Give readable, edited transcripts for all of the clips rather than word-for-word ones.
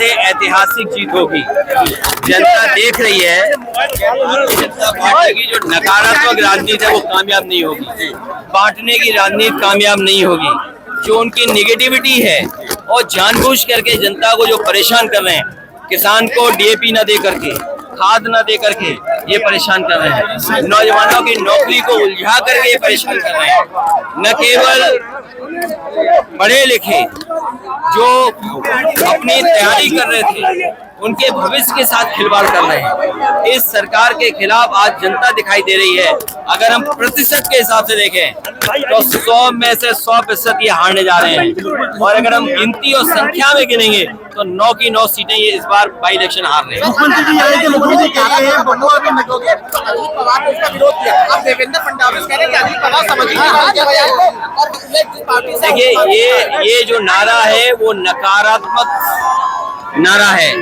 से ऐतिहासिक जीत होगी। जनता देख रही है जनता पार्टी की जो नकारात्मक राजनीति है वो कामयाब नहीं होगी, बांटने की राजनीति कामयाब नहीं होगी। जो उनकी निगेटिविटी है और जानबूझ करके जनता को जो परेशान कर रहे हैं, किसान को डीएपी न दे करके, खाद न दे करके ये परेशान कर रहे हैं, नौजवानों की नौकरी को उलझा करके ये परेशान कर रहे हैं। न केवल पढ़े लिखे जो अपनी तैयारी कर रहे थे उनके भविष्य के साथ खिलवाड़ कर रहे हैं। इस सरकार के खिलाफ आज जनता दिखाई दे रही है। अगर हम प्रतिशत के हिसाब से देखें तो 100 में से 100% ये हारने जा रहे हैं, और अगर हम गिनती और संख्या में गिनेंगे तो 9 की 9 सीटें ये इस बार बाई इलेक्शन हार रहे हैं। देखिए ये जो नारा है वो नकारात्मक नारा है,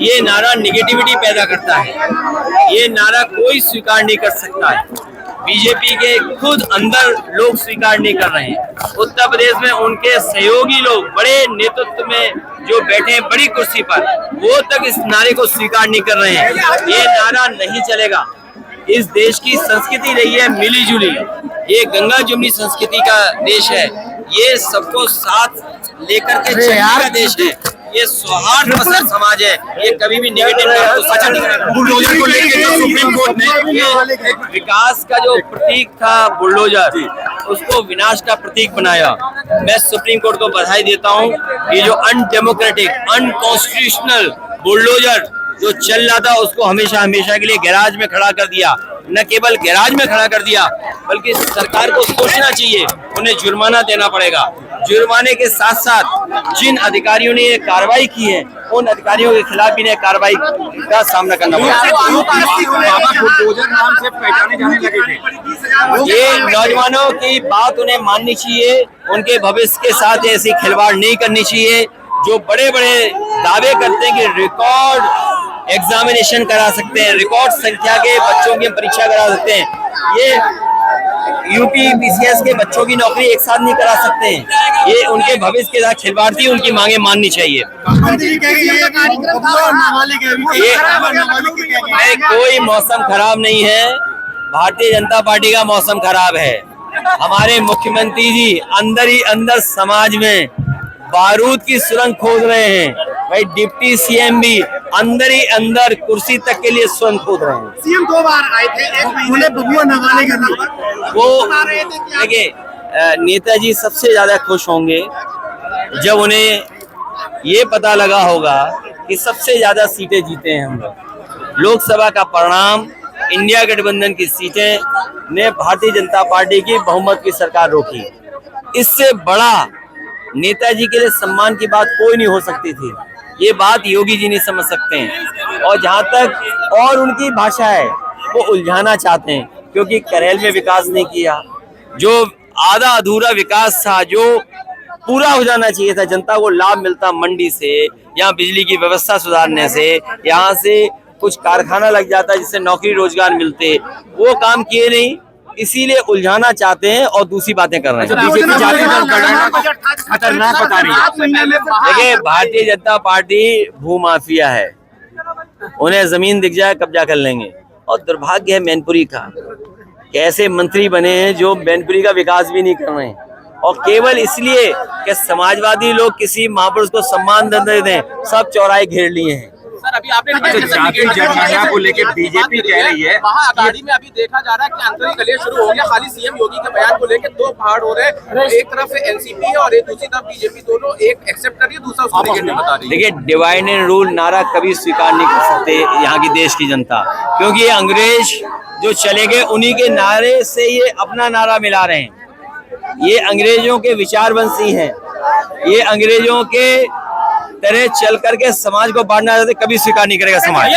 ये नारा निगेटिविटी पैदा करता है, ये नारा कोई स्वीकार नहीं कर सकता है। बीजेपी के खुद अंदर लोग स्वीकार नहीं कर रहे हैं। उत्तर प्रदेश में उनके सहयोगी लोग बड़े नेतृत्व में जो बैठे हैं बड़ी कुर्सी पर, वो तक इस नारे को स्वीकार नहीं कर रहे हैं। ये नारा नहीं चलेगा। इस देश की संस्कृति रही है मिली जुली, ये गंगा जमुनी संस्कृति का देश है, ये सबको साथ लेकर के चलने का देश है, ये सौहार्द पसंद समाज है, ये कभी भी नेगेटिव नहीं करेगा। बुलडोजर को लेकर जो सुप्रीम कोर्ट ने विकास का जो प्रतीक था बुलडोजर, उसको विनाश का प्रतीक बनाया। मैं सुप्रीम कोर्ट को बधाई देता हूँ। ये जो अनडेमोक्रेटिक, अनकॉन्स्टिट्यूशनल बुलडोजर जो चल रहा था उसको हमेशा हमेशा के लिए गैराज में खड़ा कर दिया। न केवल गैराज में खड़ा कर दिया बल्कि सरकार को सोचना चाहिए, उन्हें जुर्माना देना पड़ेगा। जुर्माने के साथ साथ जिन अधिकारियों ने ये कार्रवाई की है उन अधिकारियों के खिलाफ भी कार्रवाई का सामना करना पड़ेगा। ये नौजवानों की बात उन्हें माननी चाहिए, उनके भविष्य के साथ ऐसी खिलवाड़ नहीं करनी चाहिए। जो बड़े बड़े दावे करते हैं कि रिकॉर्ड एग्जामिनेशन करा सकते हैं, रिकॉर्ड संख्या के बच्चों की परीक्षा करा सकते हैं, ये यूपी पीसीएस के बच्चों की नौकरी एक साथ नहीं करा सकते हैं। ये उनके भविष्य के साथ खिलवाड़ थी, उनकी मांगे माननी चाहिए। ये कोई मौसम खराब नहीं है, भारतीय जनता पार्टी का मौसम खराब है। हमारे मुख्यमंत्री जी अंदर ही अंदर समाज में बारूद की सुरंग खोद रहे हैं। भाई डिप्टी सीएम भी अंदर ही अंदर कुर्सी तक के लिए सुरंग खोद रहे हैं। सीएम 2 बार आए थे, एक महीने बबुआ नवाले के नाम वो देखिए नेताजी सबसे ज्यादा खुश होंगे जब उन्हें ये पता लगा होगा कि सबसे ज्यादा सीटें जीते हैं हम लोग। लोकसभा का परिणाम, इंडिया गठबंधन की सीटें ने भारतीय जनता पार्टी की बहुमत की सरकार रोकी। इससे बड़ा नेताजी के लिए सम्मान की बात कोई नहीं हो सकती थी। ये बात योगी जी नहीं समझ सकते हैं, और जहां तक और उनकी भाषा है वो उलझाना चाहते हैं, क्योंकि करेल में विकास नहीं किया, जो आधा अधूरा विकास था, जो पूरा हो जाना चाहिए था, जनता को लाभ मिलता मंडी से, यहाँ बिजली की व्यवस्था सुधारने से, यहाँ से कुछ कारखाना लग जाता जिससे नौकरी रोजगार मिलते, वो काम किए नहीं, इसीलिए उलझाना चाहते हैं और दूसरी बातें कर रहे हैं। खतरनाक बता रही है। देखिए भारतीय जनता पार्टी भूमाफिया है, उन्हें जमीन दिख जाए कब्जा कर लेंगे, और दुर्भाग्य है मैनपुरी का, कैसे मंत्री बने हैं जो मैनपुरी का विकास भी नहीं कर रहे हैं, और केवल इसलिए कि समाजवादी लोग किसी महापुरुष को सम्मान दे दें, सब चौराहे घेर लिए हैं। सर अभी आपने जाति जनगणना को लेकर बीजेपी कह रही है, महाआघाड़ी में अभी देखा जा रहा है कि आंतरिक कलह शुरू हो गया। खाली सीएम योगी के बयान को लेकर 2 पहाड़ हो रहे हैं, एक तरफ एनसीपी है और एक दूसरी तरफ बीजेपी, दोनों एक एक्सेप्ट कर रही है, दूसरा उसको नेगेटिव बता रही है। देखिए डिवाइड एंड रूल नारा कभी स्वीकार नहीं कर सकते यहाँ की देश की जनता, क्योंकि ये अंग्रेज जो चले गए उन्हीं के नारे से ये अपना नारा मिला रहे हैं। ये अंग्रेजों के विचारवंशी हैं, ये अंग्रेजों के तरह चल करके समाज को बांटना चाहते, कभी स्वीकार नहीं करेगा समाज।